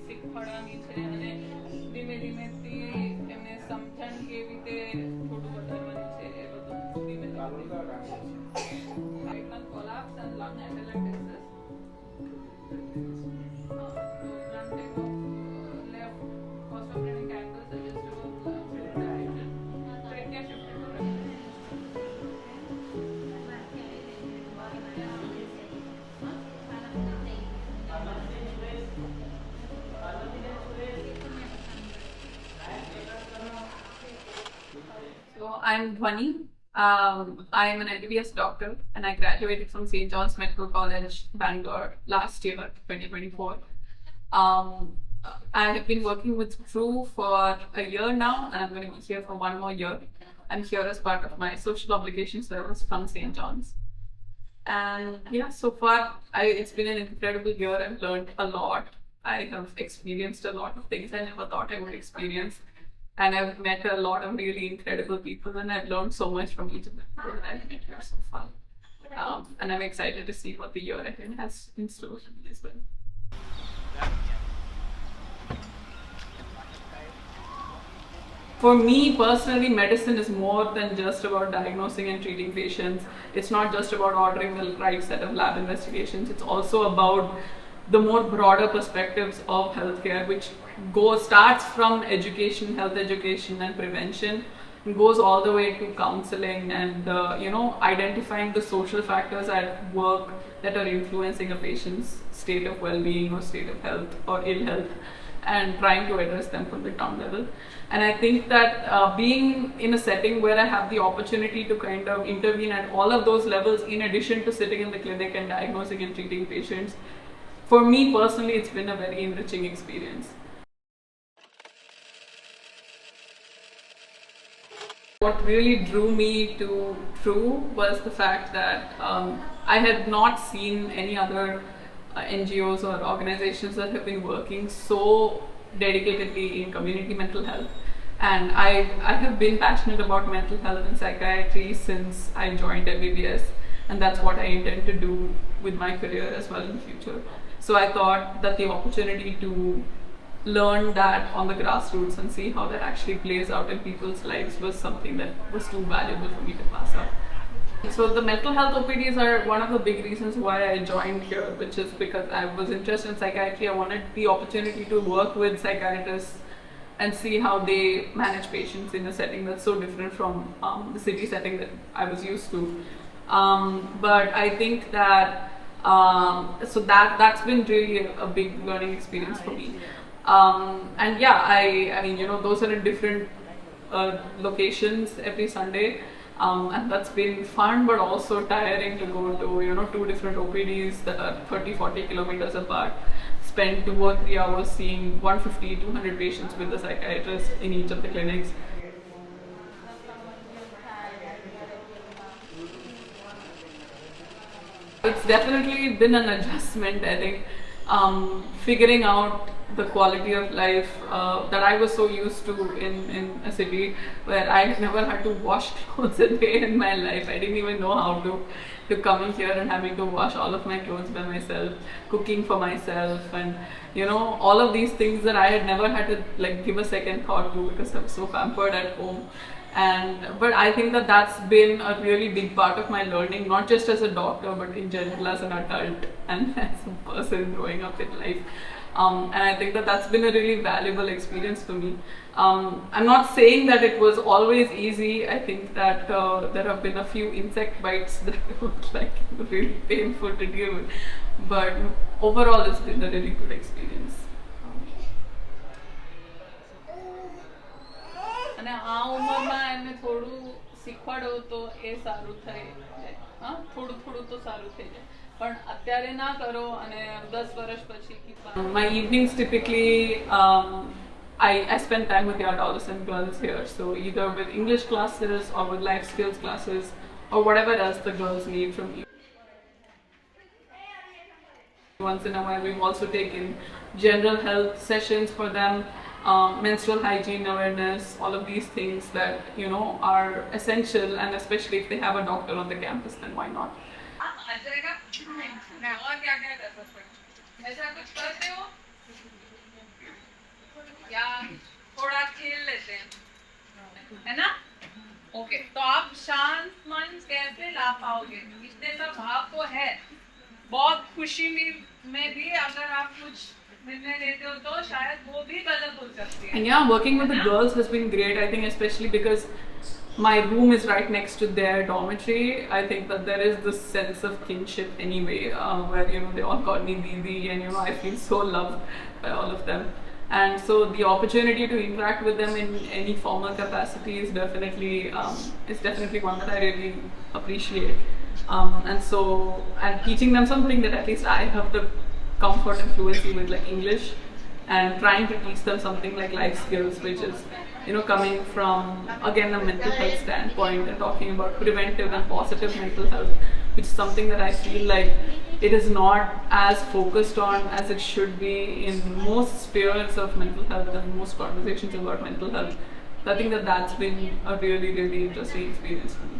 શીખવાડવાની છે અને ધીમે ધીમે એમને સમજણ કેવી રીતે થોડું વધારવાની છે એ બધું ધીમે ધીમે collapse and lung atelectasis. Left costophrenic angle suggestible direction. So it gets shifted to right. So I'm Dhwani. I am an MBBS doctor and I graduated from St. John's Medical College, Bangalore last year, 2024. I have been working with TRU for a year now and I'm going to be here for one more year. I'm here as part of my social obligation service from St. John's. And yeah, so far it's been an incredible year. I've learned a lot. I have experienced a lot of things I never thought I would experience. And I've met a lot of really incredible people and I've learned so much from each of the people that I've met here so far. And I'm excited to see what the year ahead has in store for me as well. For me personally, medicine is more than just about diagnosing and treating patients. It's not just about ordering the right set of lab investigations. It's also about the more broader perspectives of healthcare, which starts from education, health education and prevention, and goes all the way to counseling and identifying the social factors at work that are influencing a patient's state of well-being or state of health or ill health, and trying to address them from the ground level. And I think that being in a setting where I have the opportunity to kind of intervene at all of those levels, in addition to sitting in the clinic and diagnosing and treating patients, for me personally, it's been a very enriching experience. What really drew me to TRU was the fact that I had not seen any other NGOs or organizations that have been working so dedicatedly in community mental health. And I have been passionate about mental health and psychiatry since I joined MBBS, and that's what I intend to do with my career as well in the future. So I thought that the opportunity to learn that on the grassroots and see how that actually plays out in people's lives was something that was too valuable for me to pass up. So the mental health OPDs are one of the big reasons why I joined here, which is because I was interested in psychiatry. I wanted the opportunity to work with psychiatrists and see how they manage patients in a setting that's so different from the city setting that I was used to. But I think that so that's been really a big learning experience for me. And yeah, I mean, those are in different locations every Sunday. And that's been fun, but also tiring to go to, 2 different OPDs that are 30-40 kilometers apart, spend 2 or 3 hours seeing 150-200 patients with the psychiatrist in each of the clinics. It's definitely been an adjustment, I think, figuring out the quality of life that I was so used to in a city where I never had to wash clothes a day in my life. I didn't even know how to come in here and having to wash all of my clothes by myself, cooking for myself, and all of these things that I had never had to give a second thought to because I was so pampered at home. But I think that that's been a really big part of my learning, not just as a doctor, but in general as an adult and as a person growing up in life. And I think that that's been a really valuable experience for me. I'm not saying that it was always easy. I think that there have been a few insect bites that were really painful to deal with. But overall, it's been a really good experience. અને આ ઉંમરમાં એમને થોડું શીખવાડો તો એ સારું થઈ જાય. થોડું થોડું તો સારું થઈ જાય, પણ અત્યારે ના કરો અને 10 વર્ષ પછી. My evenings typically I spend time with the adolescent girls here, so either with English classes or with life skills classes or whatever else the girls need from me. Once in a while we've also taken general health sessions for them, menstrual hygiene awareness, all of these things that are essential, and especially if they have a doctor on the campus, then why not? ऐसा कुछ करते हो या थोड़ा खेल लेते हैं, है ना? ओके, तो आप शांत मन कैसे ला पाओगे? इतने सब भाव तो है, बहुत खुशी में भी अगर आप कुछ निर्णय लेते हो तो शायद वो भी गलत हो सकती है. And yeah, working with the girls has been great. I think especially because my room is right next to their dormitory. I think that there is this sense of kinship anyway, where they all call me Didi, and I feel so loved by all of them. And so the opportunity to interact with them in any formal capacity is definitely one that I really appreciate. And teaching them something that at least I have the comfort and fluency with, like English, and trying to teach them something like life skills, which is coming from again a mental health standpoint and talking about preventive and positive mental health, which is something that I feel like it is not as focused on as it should be in most spheres of mental health and most conversations about mental health. So I think that that's been a really, really interesting experience for me.